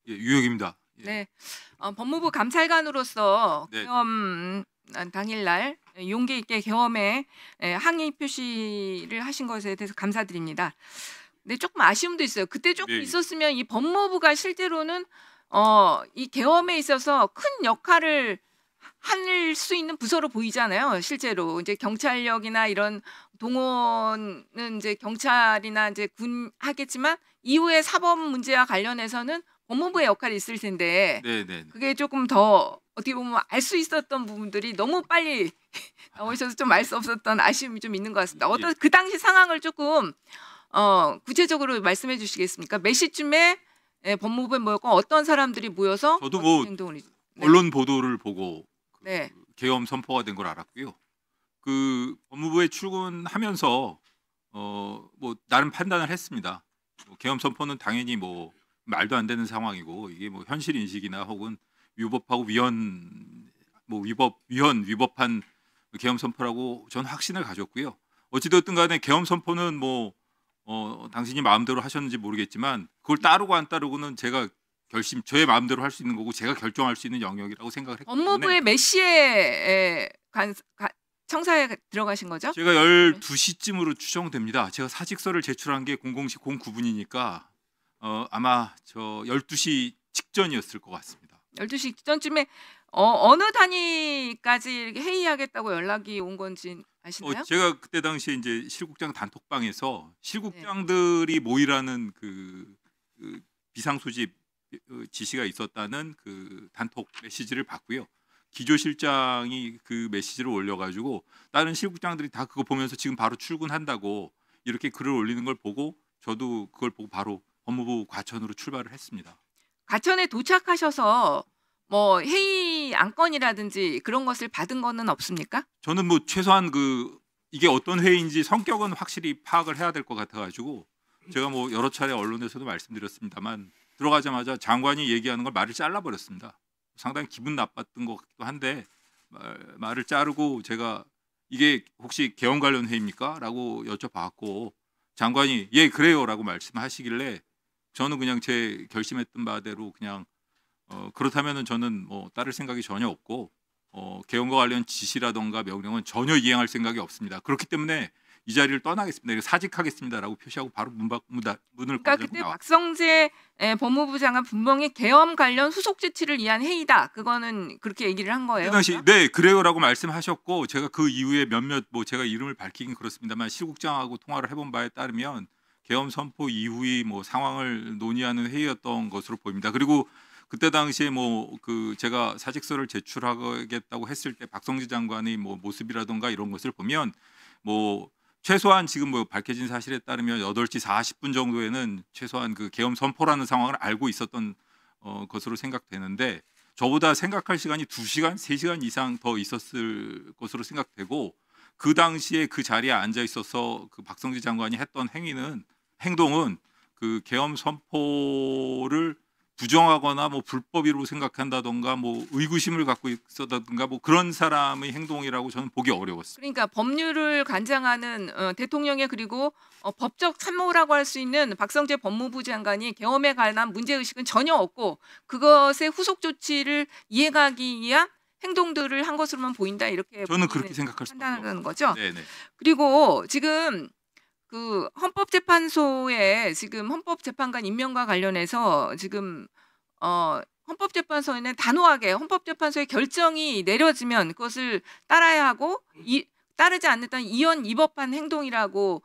예, 유혁입니다. 예. 네, 법무부 감찰관으로서 네. 계엄 당일날 용기 있게 계엄에 항의 표시를 하신 것에 대해서 감사드립니다. 근데 조금 아쉬움도 있어요. 그때 조금 네. 있었으면 이 법무부가 실제로는 이 계엄에 있어서 큰 역할을 할 수 있는 부서로 보이잖아요. 실제로 이제 경찰력이나 이런 동원은 이제 경찰이나 이제 군 하겠지만 이후에 사법 문제와 관련해서는 법무부의 역할이 있을 텐데 네네. 그게 조금 더 어떻게 보면 알 수 있었던 부분들이 너무 빨리 나오셔서 좀 알 수 없었던 아쉬움이 좀 있는 것 같습니다. 예. 그 당시 상황을 조금 구체적으로 말씀해 주시겠습니까? 몇 시쯤에 법무부에 모였고 어떤 사람들이 모여서 저도 어떤 뭐 행동을 언론 보도를 보고 네. 계엄 선포가 된 걸 알았고요. 그 법무부에 출근하면서 뭐 나름 판단을 했습니다. 계엄 선포는 당연히 뭐 말도 안 되는 상황이고 이게 뭐 현실 인식이나 혹은 위법하고 위법한 계엄 선포라고 저는 확신을 가졌고요. 어찌됐든 간에 계엄 선포는 뭐 당신이 마음대로 하셨는지 모르겠지만 그걸 따르고 안 따르고는 제가 저의 마음대로 할 수 있는 거고 제가 결정할 수 있는 영역이라고 생각을 했기 때문에 법무부에 몇 시에 청사에 들어가신 거죠? 제가 12시쯤으로 추정됩니다. 제가 사직서를 제출한 게 00시 09분이니까 아마 저 12시 직전이었을 것 같습니다. 12시 직전쯤에 어느 단위까지 이렇게 회의하겠다고 연락이 온 건지 아시나요? 제가 그때 당시에 이제 실국장 단톡방에서 실국장들이 모이라는 그 비상 소집 지시가 있었다는 그 단톡 메시지를 받고요. 기조실장이 그 메시지를 올려가지고 다른 실국장들이 다 그거 보면서 지금 바로 출근한다고 이렇게 글을 올리는 걸 보고 저도 그걸 보고 바로 법무부 과천으로 출발을 했습니다. 과천에 도착하셔서 뭐 회의 안건이라든지 그런 것을 받은 거는 없습니까? 저는 뭐 최소한 이게 어떤 회의인지 성격은 확실히 파악을 해야 될 것 같아가지고 제가 뭐 여러 차례 언론에서도 말씀드렸습니다만 들어가자마자 장관이 얘기하는 걸 말을 잘라버렸습니다. 상당히 기분 나빴던 것 같기도 한데 말을 자르고 제가 이게 혹시 계엄 관련 회의입니까? 라고 여쭤봤고 장관이 예 그래요 라고 말씀하시길래 저는 그냥 제 결심했던 바대로 그냥 그렇다면 저는 뭐 따를 생각이 전혀 없고 계엄과 관련 지시라던가 명령은 전혀 이행할 생각이 없습니다. 그렇기 때문에 이 자리를 떠나겠습니다. 사직하겠습니다라고 표시하고 바로 문을 그러니까 거절하고 그때 나왔습니다. 박성재 법무부 장관 분명히 계엄 관련 후속 조치를 위한 회의다. 그거는 그렇게 얘기를 한 거예요. 그 당시 네 그래요라고 말씀하셨고 제가 그 이후에 몇몇 뭐 제가 이름을 밝히긴 그렇습니다만 실국장하고 통화를 해본 바에 따르면 계엄 선포 이후의 뭐 상황을 논의하는 회의였던 것으로 보입니다. 그리고 그때 당시에 뭐 제가 사직서를 제출하겠다고 했을 때 박성재 장관의 뭐 모습이라던가 이런 것을 보면 뭐 최소한 지금 뭐 밝혀진 사실에 따르면 8시 40분 정도에는 최소한 그 계엄 선포라는 상황을 알고 있었던 것으로 생각되는데 저보다 생각할 시간이 2시간, 3시간 이상 더 있었을 것으로 생각되고 그 당시에 그 자리에 앉아 있어서 그 박성재 장관이 했던 행동은 그 계엄 선포를 부정하거나 뭐 불법이라고 생각한다던가 뭐 의구심을 갖고 있었다던가 뭐 그런 사람의 행동이라고 저는 보기 어려웠습니다. 그러니까 법률을 관장하는 대통령의 그리고 법적 참모라고 할 수 있는 박성재 법무부 장관이 계엄에 관한 문제의식은 전혀 없고 그것의 후속 조치를 이해가기 위한 행동들을 한 것으로만 보인다 이렇게 저는 그렇게 생각할 수밖에 판단하는 없습니다. 거죠. 네네. 그리고 지금 그 헌법재판소에 지금 헌법재판관 임명과 관련해서 지금 헌법재판소에는 단호하게 헌법재판소의 결정이 내려지면 그것을 따라야 하고 따르지 않는다면 이원 위법한 행동이라고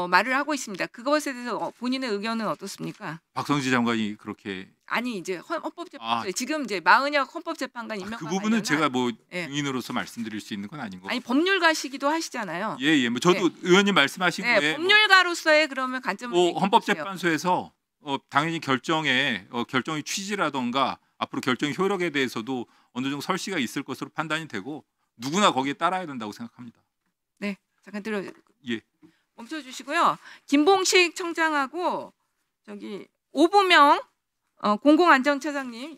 말을 하고 있습니다. 그것에 대해서 본인의 의견은 어떻습니까? 박성재 장관이 그렇게 아니 이제 헌법재판소에 아, 지금 이제 마은혁 헌법재판관 임명과 그 부분은 관련한 제가 뭐 예. 증인으로서 말씀드릴 수 있는 건 아닌 것 아니 같아요. 법률가시기도 하시잖아요. 예, 뭐 저도 의원님 말씀하신 네, 거에 법률가로서의 그러면 관점을 뭐 얘기해 주세요. 헌법재판소에서 당연히 결정의 취지라던가 앞으로 결정의 효력에 대해서도 어느 정도 설시가 있을 것으로 판단이 되고 누구나 거기에 따라야 된다고 생각합니다. 네, 잠깐 예. 멈춰주시고요. 김봉식 청장하고 저기 오부명 공공안전처장님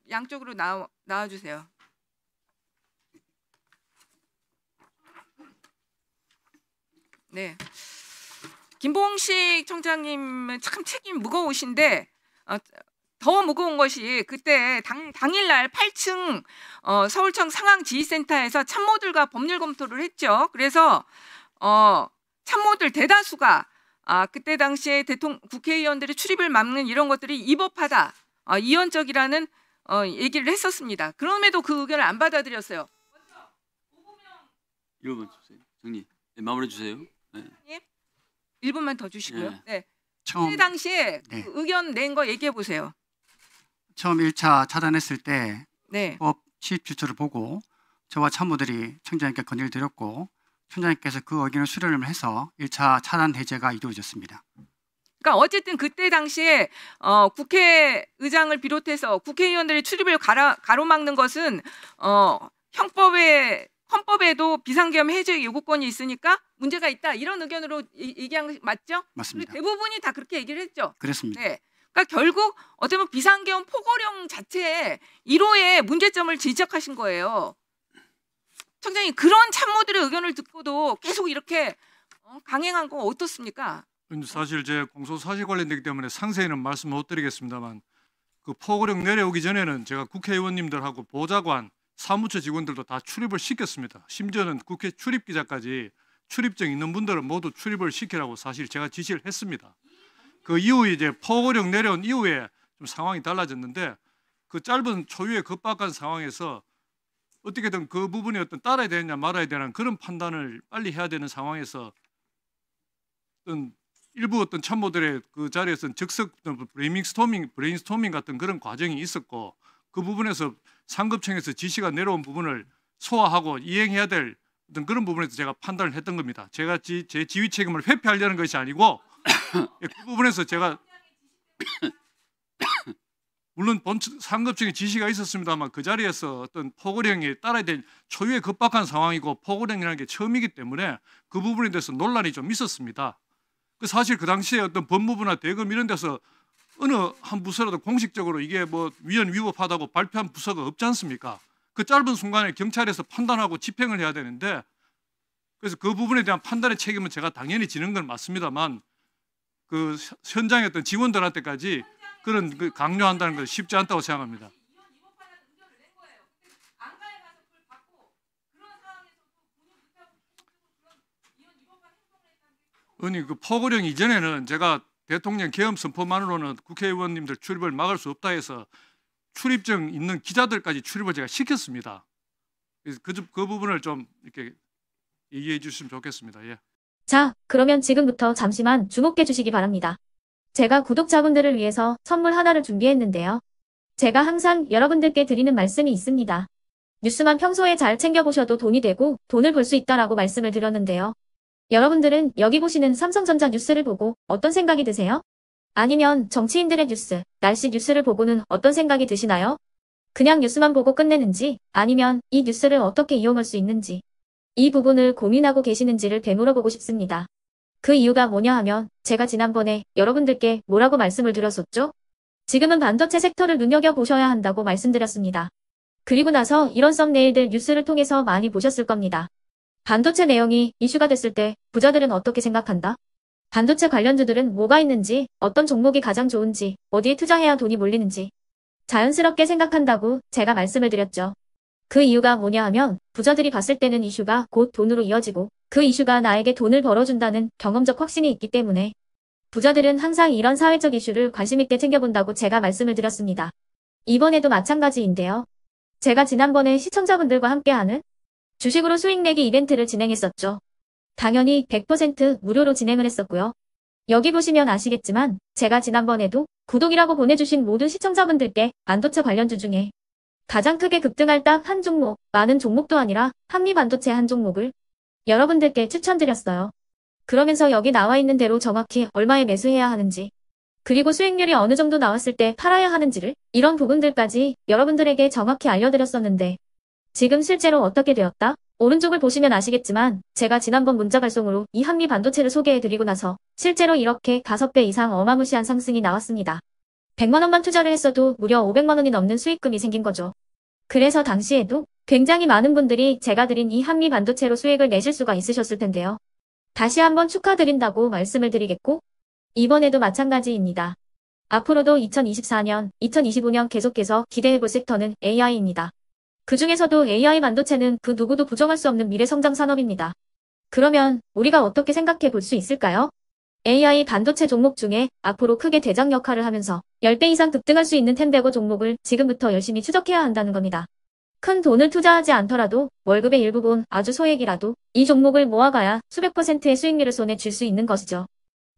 양쪽으로 나와주세요. 네, 김봉식 청장님은 참 책임 무거우신데 더 무거운 것이 그때 당일날 8층 서울청 상황지휘센터에서 참모들과 법률 검토를 했죠. 그래서 참모들 대다수가 그때 당시에 국회의원들의 출입을 막는 이런 것들이 위법하다, 이원적이라는 얘기를 했었습니다. 그럼에도 그 의견을 안 받아들였어요. 1분만 주세요. 정리. 네, 마무리해 주세요. 네. 1분만 더 주시고요. 네. 네. 처음 그때 당시에 네. 그 의견 낸 거 얘기해 보세요. 처음 1차 차단했을 때 네. 법 시입 질서를 보고 저와 참모들이 청장님께 건의를 드렸고 청장님께서 그 의견을 수렴을 해서 1차 차단 해제가 이루어졌습니다. 그러니까 어쨌든 그때 당시에 국회의장을 비롯해서 국회의원들의 출입을 가로막는 것은 헌법에도 비상계엄 해제 요구권이 있으니까 문제가 있다, 이런 의견으로 얘기한 거 맞죠? 맞습니다. 대부분이 다 그렇게 얘기를 했죠. 그렇습니다. 네. 그러니까 결국 어떻게 보면 비상계엄 포고령 자체에 1호의 문제점을 지적하신 거예요. 청장님, 그런 참모들의 의견을 듣고도 계속 이렇게 강행한 거 어떻습니까? 사실 제 공소사실 관련되기 때문에 상세히는 말씀 못 드리겠습니다만, 그 포고령 내려오기 전에는 제가 국회의원님들하고 보좌관, 사무처 직원들도 다 출입을 시켰습니다. 심지어는 국회 출입기자까지 출입증 있는 분들은 모두 출입을 시키라고 사실 제가 지시를 했습니다. 그 이후에 이제 포고령 내려온 이후에 좀 상황이 달라졌는데, 그 짧은 초유의 급박한 상황에서 어떻게든 그 부분이 따라야 되느냐 말아야 되는 그런 판단을 빨리 해야 되는 상황에서 일부 참모들의 그 자리에서는 즉석 브레인스토밍 같은 그런 과정이 있었고, 그 부분에서 상급청에서 지시가 내려온 부분을 소화하고 이행해야 될 그런 부분에서 제가 판단을 했던 겁니다. 제가 제 지휘 책임을 회피하려는 것이 아니고 그 부분에서 제가 물론 상급청의 지시가 있었습니다만 그 자리에서 포고령이 따라야 될 초유의 급박한 상황이고 포고령이라는 게 처음이기 때문에 그 부분에 대해서 논란이 좀 있었습니다. 사실 그 당시에 법무부나 대검 이런 데서 어느 한 부서라도 공식적으로 이게 뭐 위헌 위법하다고 발표한 부서가 없지 않습니까? 그 짧은 순간에 경찰에서 판단하고 집행을 해야 되는데, 그래서 그 부분에 대한 판단의 책임은 제가 당연히 지는 건 맞습니다만, 그 현장에 직원들한테까지 그런 강요한다는 건 쉽지 않다고 생각합니다. 아니, 그 포고령 이전에는 제가 대통령 계엄 선포만으로는 국회의원님들 출입을 막을 수 없다 해서 출입증 있는 기자들까지 출입을 제가 시켰습니다. 그래서 그 부분을 좀 이렇게 얘기해 주시면 좋겠습니다. 예. 자, 그러면 지금부터 잠시만 주목해 주시기 바랍니다. 제가 구독자분들을 위해서 선물 하나를 준비했는데요. 제가 항상 여러분들께 드리는 말씀이 있습니다. 뉴스만 평소에 잘 챙겨보셔도 돈이 되고 돈을 벌 수 있다라고 말씀을 드렸는데요. 여러분들은 여기 보시는 삼성전자 뉴스를 보고 어떤 생각이 드세요? 아니면 정치인들의 뉴스, 날씨 뉴스를 보고는 어떤 생각이 드시나요? 그냥 뉴스만 보고 끝내는지, 아니면 이 뉴스를 어떻게 이용할 수 있는지, 이 부분을 고민하고 계시는지를 되물어보고 싶습니다. 그 이유가 뭐냐 하면 제가 지난번에 여러분들께 뭐라고 말씀을 드렸었죠? 지금은 반도체 섹터를 눈여겨보셔야 한다고 말씀드렸습니다. 그리고 나서 이런 썸네일들 뉴스를 통해서 많이 보셨을 겁니다. 반도체 내용이 이슈가 됐을 때 부자들은 어떻게 생각한다? 반도체 관련주들은 뭐가 있는지, 어떤 종목이 가장 좋은지, 어디에 투자해야 돈이 몰리는지 자연스럽게 생각한다고 제가 말씀을 드렸죠. 그 이유가 뭐냐 하면 부자들이 봤을 때는 이슈가 곧 돈으로 이어지고 그 이슈가 나에게 돈을 벌어준다는 경험적 확신이 있기 때문에 부자들은 항상 이런 사회적 이슈를 관심 있게 챙겨본다고 제가 말씀을 드렸습니다. 이번에도 마찬가지인데요. 제가 지난번에 시청자분들과 함께하는 주식으로 수익 내기 이벤트를 진행했었죠. 당연히 100% 무료로 진행을 했었고요. 여기 보시면 아시겠지만 제가 지난번에도 구독이라고 보내주신 모든 시청자분들께 반도체 관련주 중에 가장 크게 급등할 딱 한 종목, 많은 종목도 아니라 한미반도체 한 종목을 여러분들께 추천드렸어요. 그러면서 여기 나와 있는 대로 정확히 얼마에 매수해야 하는지, 그리고 수익률이 어느 정도 나왔을 때 팔아야 하는지를, 이런 부분들까지 여러분들에게 정확히 알려드렸었는데 지금 실제로 어떻게 되었다? 오른쪽을 보시면 아시겠지만 제가 지난번 문자 발송으로 이 한미 반도체를 소개해드리고 나서 실제로 이렇게 5배 이상 어마무시한 상승이 나왔습니다. 100만 원만 투자를 했어도 무려 500만 원이 넘는 수익금이 생긴 거죠. 그래서 당시에도 굉장히 많은 분들이 제가 드린 이 한미 반도체로 수익을 내실 수가 있으셨을 텐데요. 다시 한번 축하드린다고 말씀을 드리겠고 이번에도 마찬가지입니다. 앞으로도 2024년, 2025년 계속해서 기대해볼 섹터는 AI입니다. 그 중에서도 AI 반도체는 그 누구도 부정할 수 없는 미래 성장 산업입니다. 그러면 우리가 어떻게 생각해 볼 수 있을까요? AI 반도체 종목 중에 앞으로 크게 대장 역할을 하면서 10배 이상 급등할 수 있는 텐베고 종목을 지금부터 열심히 추적해야 한다는 겁니다. 큰 돈을 투자하지 않더라도 월급의 일부분 아주 소액이라도 이 종목을 모아가야 수백 %의 수익률을 손에 쥘 수 있는 것이죠.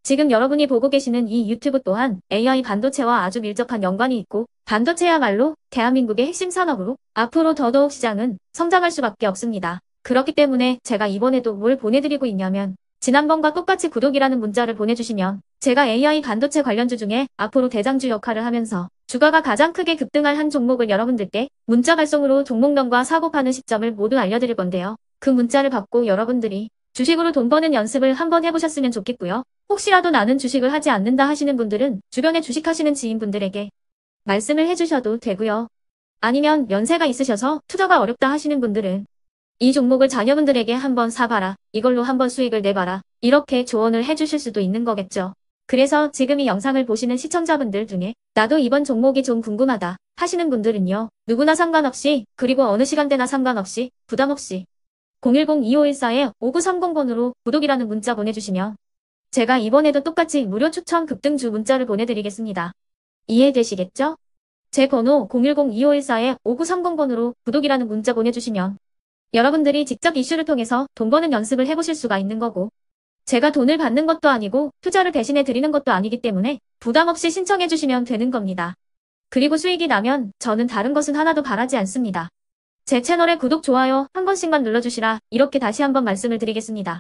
지금 여러분이 보고 계시는 이 유튜브 또한 AI 반도체와 아주 밀접한 연관이 있고 반도체야말로 대한민국의 핵심 산업으로 앞으로 더더욱 시장은 성장할 수밖에 없습니다. 그렇기 때문에 제가 이번에도 뭘 보내드리고 있냐면 지난번과 똑같이 구독이라는 문자를 보내주시면 제가 AI 반도체 관련주 중에 앞으로 대장주 역할을 하면서 주가가 가장 크게 급등할 한 종목을 여러분들께 문자 발송으로 종목명과 사고 파는 시점을 모두 알려드릴 건데요. 그 문자를 받고 여러분들이 주식으로 돈 버는 연습을 한번 해보셨으면 좋겠고요. 혹시라도 나는 주식을 하지 않는다 하시는 분들은 주변에 주식하시는 지인분들에게 말씀을 해주셔도 되고요. 아니면 연세가 있으셔서 투자가 어렵다 하시는 분들은 이 종목을 자녀분들에게 한번 사봐라. 이걸로 한번 수익을 내봐라. 이렇게 조언을 해주실 수도 있는 거겠죠. 그래서 지금 이 영상을 보시는 시청자분들 중에 나도 이번 종목이 좀 궁금하다 하시는 분들은요. 누구나 상관없이 그리고 어느 시간대나 상관없이 부담없이 010-2514-5930번으로 구독이라는 문자 보내주시면 제가 이번에도 똑같이 무료 추천 급등주 문자를 보내드리겠습니다. 이해되시겠죠? 제 번호 010-2514-5930번으로 구독이라는 문자 보내주시면 여러분들이 직접 이슈를 통해서 돈 버는 연습을 해보실 수가 있는 거고 제가 돈을 받는 것도 아니고 투자를 대신해 드리는 것도 아니기 때문에 부담 없이 신청해 주시면 되는 겁니다. 그리고 수익이 나면 저는 다른 것은 하나도 바라지 않습니다. 제 채널에 구독, 좋아요 한 번씩만 눌러주시라 이렇게 다시 한번 말씀을 드리겠습니다.